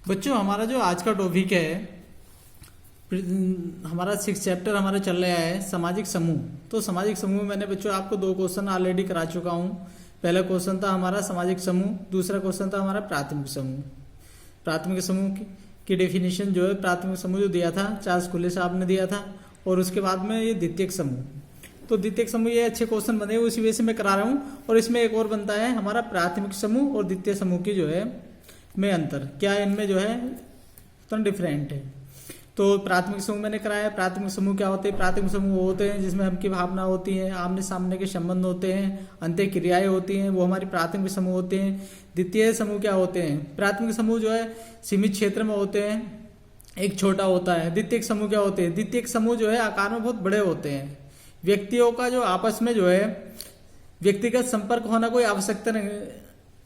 बच्चों, हमारा जो आज का टॉपिक है, हमारा 6 चैप्टर हमारा चल रहा है सामाजिक समूह। तो सामाजिक समूह में मैंने बच्चों आपको 2 क्वेश्चन ऑलरेडी करा चुका हूँ। पहला क्वेश्चन था हमारा सामाजिक समूह, दूसरा क्वेश्चन था हमारा प्राथमिक समूह। प्राथमिक समूह की डेफिनेशन जो है, प्राथमिक समूह जो दिया था चार्ल्स कुले साहब ने दिया था, और उसके बाद में ये द्वितीयक समूह। तो द्वितीयक समूह ये अच्छे क्वेश्चन बने, उसी वजह से मैं करा रहा हूँ। और इसमें एक और बनता है हमारा प्राथमिक समूह और द्वितीय समूह की जो है में अंतर क्या है, इनमें जो है तो डिफरेंट है। तो प्राथमिक समूह मैंने कराया। प्राथमिक समूह क्या होते हैं? प्राथमिक समूह वो होते हैं जिसमें हम की भावना होती है, आमने सामने के संबंध होते हैं, अंत्य क्रियाएं होती हैं, वो हमारी प्राथमिक समूह होते हैं। द्वितीय समूह क्या होते हैं? प्राथमिक समूह जो है सीमित क्षेत्र में होते हैं, एक छोटा होता है। द्वितीयक समूह क्या होते हैं? द्वितीयक समूह जो है आकार में बहुत बड़े होते हैं। व्यक्तियों का जो आपस में जो है व्यक्तिगत संपर्क होना कोई आवश्यकता नहीं,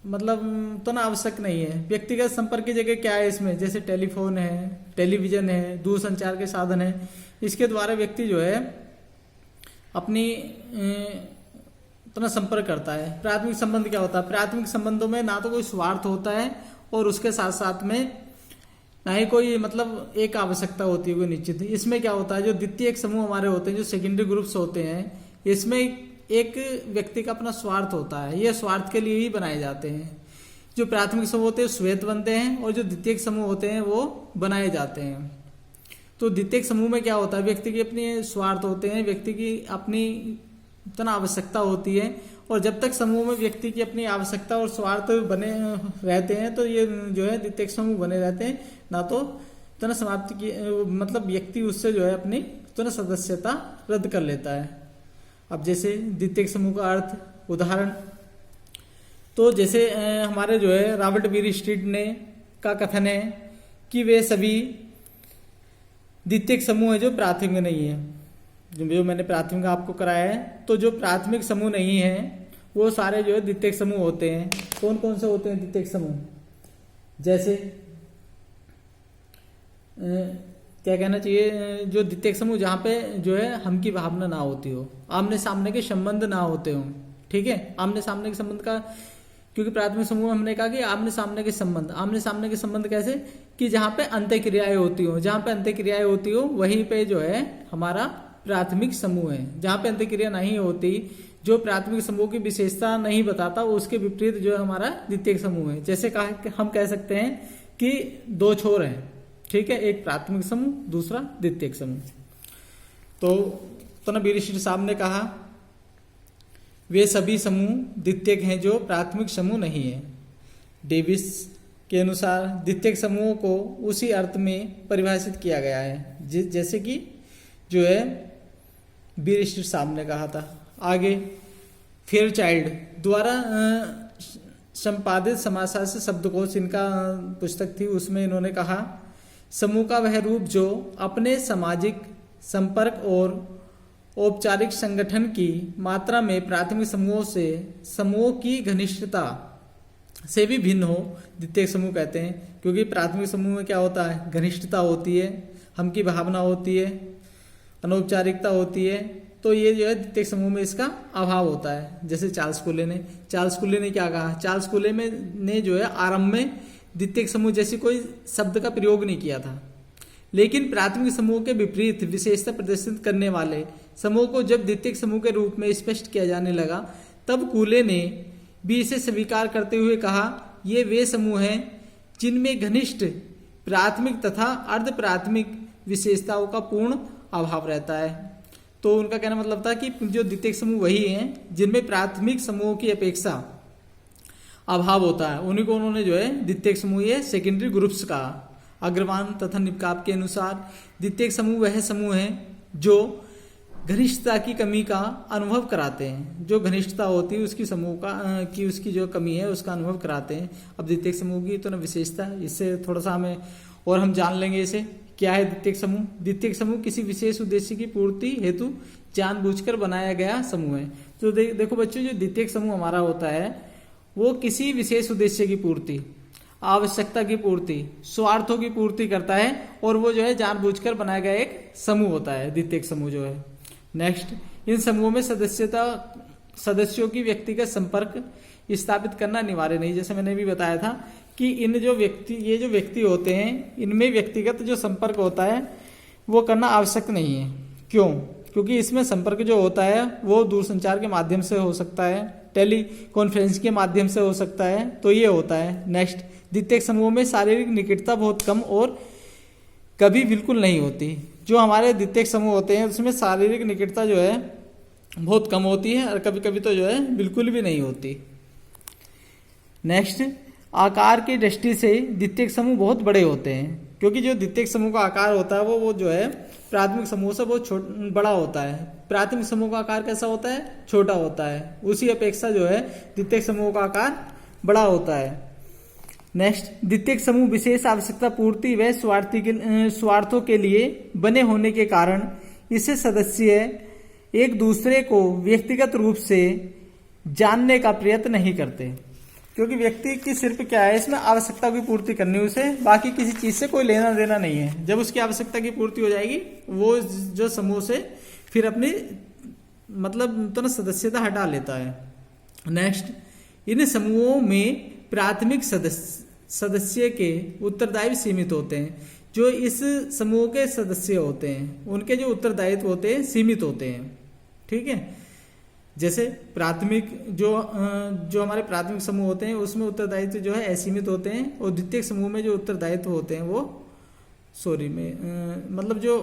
मतलब तो ना आवश्यक नहीं है। व्यक्तिगत संपर्क की जगह क्या है इसमें? जैसे टेलीफोन है, टेलीविजन है, दूरसंचार के साधन है, इसके द्वारा व्यक्ति जो है अपनी तो ना संपर्क करता है। प्राथमिक संबंध क्या होता है? प्राथमिक संबंधों में ना तो कोई स्वार्थ होता है और उसके साथ साथ में ना ही कोई मतलब एक आवश्यकता होती है कोई निश्चित। इसमें क्या होता है, जो द्वितीयक समूह हमारे होते हैं, जो सेकेंडरी ग्रुप्स होते हैं, इसमें एक व्यक्ति का अपना स्वार्थ होता है, ये स्वार्थ के लिए ही बनाए जाते हैं। जो प्राथमिक समूह होते हैं श्वेत बनते हैं, और जो द्वितीयक समूह होते हैं वो बनाए जाते हैं। तो द्वितीयक समूह में क्या होता है, व्यक्ति के अपने स्वार्थ होते हैं, व्यक्ति की अपनी तना आवश्यकता होती है, और जब तक समूह में व्यक्ति की अपनी आवश्यकता और स्वार्थ बने रहते हैं तो ये जो है द्वितीयक समूह बने रहते हैं। ना तो तना समाप्ति की मतलब व्यक्ति उससे जो है अपनी तना सदस्यता रद्द कर लेता है। अब जैसे द्वितीयक समूह का अर्थ, उदाहरण तो जैसे हमारे जो है रॉबर्ट बीरी स्ट्रीट ने का कथन है कि वे सभी द्वितीयक समूह है जो प्राथमिक नहीं है। जो मैंने प्राथमिक आपको कराया है, तो जो प्राथमिक समूह नहीं है वो सारे जो है द्वितीयक समूह होते हैं। कौन कौन से होते हैं द्वितीयक समूह? जैसे क्या कहना चाहिए, जो द्वितीयक समूह जहाँ पे जो है हम की भावना ना होती हो, आमने सामने के संबंध ना होते हो। ठीक है, आमने सामने के संबंध का, क्योंकि प्राथमिक समूह हमने कहा कि आमने सामने के संबंध, आमने सामने के संबंध कैसे कि जहाँ पे अंत्य क्रियाएं होती हो, जहाँ पे अंत्य क्रियाएं होती हो वहीं पे जो है हमारा प्राथमिक समूह है। जहाँ पे अंत्य क्रिया नहीं होती, जो प्राथमिक समूह की विशेषता नहीं बताता, उसके विपरीत जो है हमारा द्वितीयक समूह है। जैसे हम कह सकते हैं कि 2 छोर हैं, ठीक है, एक प्राथमिक समूह, दूसरा द्वितीयक समूह। तो ना बीरी स्ट्रीट साहब ने कहा वे सभी समूह द्वितीयक हैं जो प्राथमिक समूह नहीं है। डेविस के अनुसार द्वितीयक समूह को उसी अर्थ में परिभाषित किया गया है जैसे कि जो है बीरी स्ट्रीट साहब ने कहा था। आगे फेयरचाइल्ड द्वारा संपादित समाजशास्त्र शब्दकोश, इनका पुस्तक थी, उसमें इन्होंने कहा समूह का वह रूप जो अपने सामाजिक संपर्क और औपचारिक संगठन की मात्रा में प्राथमिक समूहों से समूह की घनिष्ठता से भी भिन्न हो, द्वितीयक समूह कहते हैं। क्योंकि प्राथमिक समूह में क्या होता है, घनिष्ठता होती है, हम की भावना होती है, अनौपचारिकता होती है। तो ये जो है द्वितीयक समूह में इसका अभाव होता है। जैसे चार्ल्स कुले ने क्या कहा, चार्ल्स कुले ने जो है आरंभ में द्वितीयक समूह जैसी कोई शब्द का प्रयोग नहीं किया था, लेकिन प्राथमिक समूह के विपरीत विशेषता प्रदर्शित करने वाले समूह को जब द्वितीयक समूह के रूप में स्पष्ट किया जाने लगा, तब कूले ने भी इसे स्वीकार करते हुए कहा ये वे समूह हैं जिनमें घनिष्ठ प्राथमिक तथा अर्ध प्राथमिक विशेषताओं का पूर्ण अभाव रहता है। तो उनका कहना मतलब था कि जो द्वितीयक समूह वही हैं जिनमें प्राथमिक समूह की अपेक्षा अभाव होता है, उन्हीं को उन्होंने जो है द्वितीयक समूह ये सेकेंडरी ग्रुप्स का। अग्रवाल तथा निपकाप के अनुसार द्वितीयक समूह वह समूह है जो घनिष्ठता की कमी का अनुभव कराते हैं। जो घनिष्ठता होती है उसकी समूह का की उसकी जो कमी है उसका अनुभव कराते हैं। अब द्वितीयक समूह की तो ना विशेषता, इससे थोड़ा सा हमें और हम जान लेंगे इसे क्या है द्वितीयक समूह। द्वितीयक समूह किसी विशेष उद्देश्य की पूर्ति हेतु जानबूझकर बनाया गया समूह है। तो देखो बच्चों, जो द्वितीयक समूह हमारा होता है वो किसी विशेष उद्देश्य की पूर्ति, आवश्यकता की पूर्ति, स्वार्थों की पूर्ति करता है, और वो जो है जानबूझकर बनाया गया एक समूह होता है द्वितीयक समूह जो है। नेक्स्ट, इन समूहों में सदस्यों की व्यक्तिगत संपर्क स्थापित करना अनिवार्य नहीं। जैसे मैंने भी बताया था कि ये जो व्यक्ति होते हैं, इनमें व्यक्तिगत जो संपर्क होता है वो करना आवश्यक नहीं है। क्यों? क्योंकि इसमें संपर्क जो होता है वो दूरसंचार के माध्यम से हो सकता है, टेली कॉन्फ्रेंस के माध्यम से हो सकता है, तो ये होता है। नेक्स्ट, द्वितीयक समूह में शारीरिक निकटता बहुत कम और कभी बिल्कुल नहीं होती। जो हमारे द्वितीयक समूह होते हैं उसमें शारीरिक निकटता जो है बहुत कम होती है और कभी कभी तो जो है बिल्कुल भी नहीं होती। नेक्स्ट, आकार की दृष्टि से द्वितीयक समूह बहुत बड़े होते हैं, क्योंकि जो द्वितीयक समूह का आकार होता है वो जो है प्राथमिक समूह से बहुत बड़ा होता है। प्राथमिक समूह का आकार कैसा होता है? छोटा होता है। उसी अपेक्षा जो है द्वितीयक समूह का आकार बड़ा होता है। नेक्स्ट, द्वितीयक समूह विशेष आवश्यकता पूर्ति व स्वार्थों के लिए बने होने के कारण इससे सदस्य एक दूसरे को व्यक्तिगत रूप से जानने का प्रयत्न नहीं करते, क्योंकि व्यक्ति की सिर्फ क्या है, इसमें आवश्यकता की पूर्ति करनी, उसे बाकी किसी चीज से कोई लेना देना नहीं है। जब उसकी आवश्यकता की पूर्ति हो जाएगी वो जो समूह से फिर अपनी मतलब तो सदस्यता हटा लेता है। नेक्स्ट, इन समूहों में प्राथमिक सदस्य के उत्तरदायित्व सीमित होते हैं। जो इस समूह के सदस्य होते हैं उनके जो उत्तरदायित्व होते हैं सीमित होते हैं। ठीक है, जैसे प्राथमिक जो हमारे प्राथमिक समूह होते हैं उसमें उत्तरदायित्व जो है असीमित होते हैं, और द्वितीयक समूह में जो उत्तरदायित्व होते हैं वो मतलब जो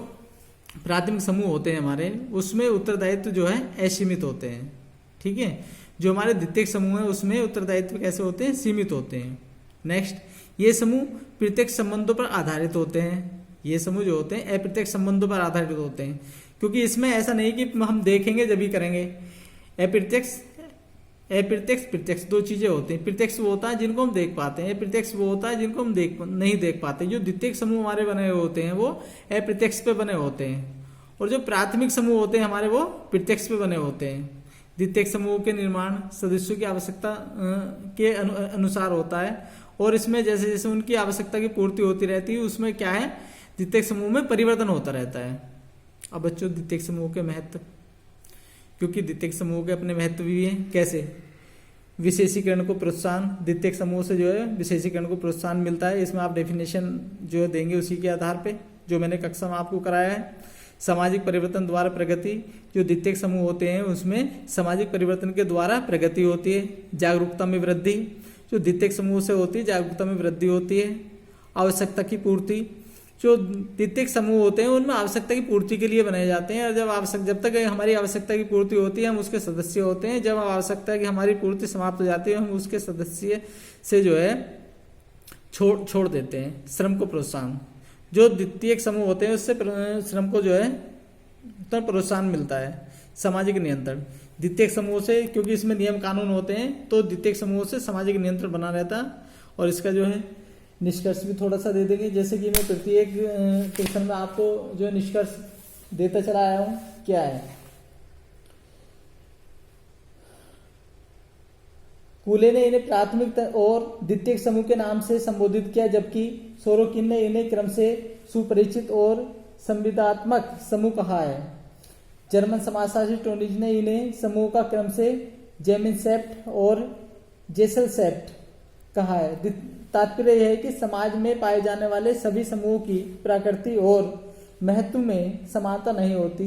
प्राथमिक समूह होते हैं हमारे उसमें उत्तरदायित्व जो है असीमित होते हैं। ठीक है, जो हमारे द्वितीयक समूह है उसमें उत्तरदायित्व कैसे होते हैं? सीमित होते हैं। नेक्स्ट, ये समूह प्रत्यक्ष संबंधों पर आधारित होते हैं। ये समूह जो होते हैं अप्रत्यक्ष संबंधों पर आधारित होते हैं, क्योंकि इसमें ऐसा नहीं कि हम देखेंगे जब ही करेंगे। अप्रत्यक्ष प्रत्यक्ष दो चीजें होती हैं। प्रत्यक्ष वो होता है जिनको हम देख पाते हैं, अप्रत्यक्ष वो होता है जिनको हम नहीं देख पाते। जो द्वितीयक समूह हमारे बने हुए होते हैं वो अप्रत्यक्ष पे बने होते हैं, और जो प्राथमिक समूह होते हैं हमारे वो प्रत्यक्ष पे बने होते हैं। द्वितीयक समूह के निर्माण सदस्यों की आवश्यकता के अनुसार होता है, और इसमें जैसे जैसे उनकी आवश्यकता की पूर्ति होती रहती है उसमें क्या है, द्वितीयक समूह में परिवर्तन होता रहता है। अब बच्चों, द्वितीयक समूह के महत्व, क्योंकि द्वितीयक समूह के अपने महत्व भी हैं। कैसे? विशेषीकरण को प्रोत्साहन, द्वितीयक समूह से जो है विशेषीकरण को प्रोत्साहन मिलता है। इसमें आप डेफिनेशन जो है देंगे उसी के आधार पे जो मैंने कक्षा में आपको कराया है। सामाजिक परिवर्तन द्वारा प्रगति, जो द्वितीयक समूह होते हैं उसमें सामाजिक परिवर्तन के द्वारा प्रगति होती है। जागरूकता में वृद्धि, जो द्वितीयक समूह से होती है जागरूकता में वृद्धि होती है। आवश्यकता की पूर्ति, जो द्वितीयक समूह होते हैं उनमें आवश्यकता की पूर्ति के लिए बनाए जाते हैं, और जब तक हमारी आवश्यकता की पूर्ति होती है हम उसके सदस्य होते हैं। जब आवश्यकता की हमारी पूर्ति समाप्त हो जाती है हम उसके सदस्य से जो है छोड़ देते हैं। श्रम को प्रोत्साहन, जो द्वितीयक समूह होते हैं उससे श्रम को जो है तो प्रोत्साहन मिलता है। सामाजिक नियंत्रण, द्वितीयक समूह से, क्योंकि इसमें नियम कानून होते हैं तो द्वितीयक समूह से सामाजिक नियंत्रण बना रहता है। और इसका जो है निष्कर्ष भी थोड़ा सा दे देंगे, जैसे कि मैं प्रत्येक क्वेश्चन में आपको जो निष्कर्ष देता चला आया हूं। क्या है? कूले ने इन्हें प्राथमिक और द्वितीयक समूह के नाम से संबोधित किया, जबकि सोरोकिन ने इन्हें क्रम से सुपरिचित और संविदात्मक समूह कहा है। जर्मन समाजशास्त्री टोनिज ने इन्हें समूह का क्रम से जेमिनसेफ्ट और जेसलसेफ्ट कहा है। तात्पर्य यह है कि समाज में पाए जाने वाले सभी समूहों की प्रकृति और महत्व में समानता नहीं होती।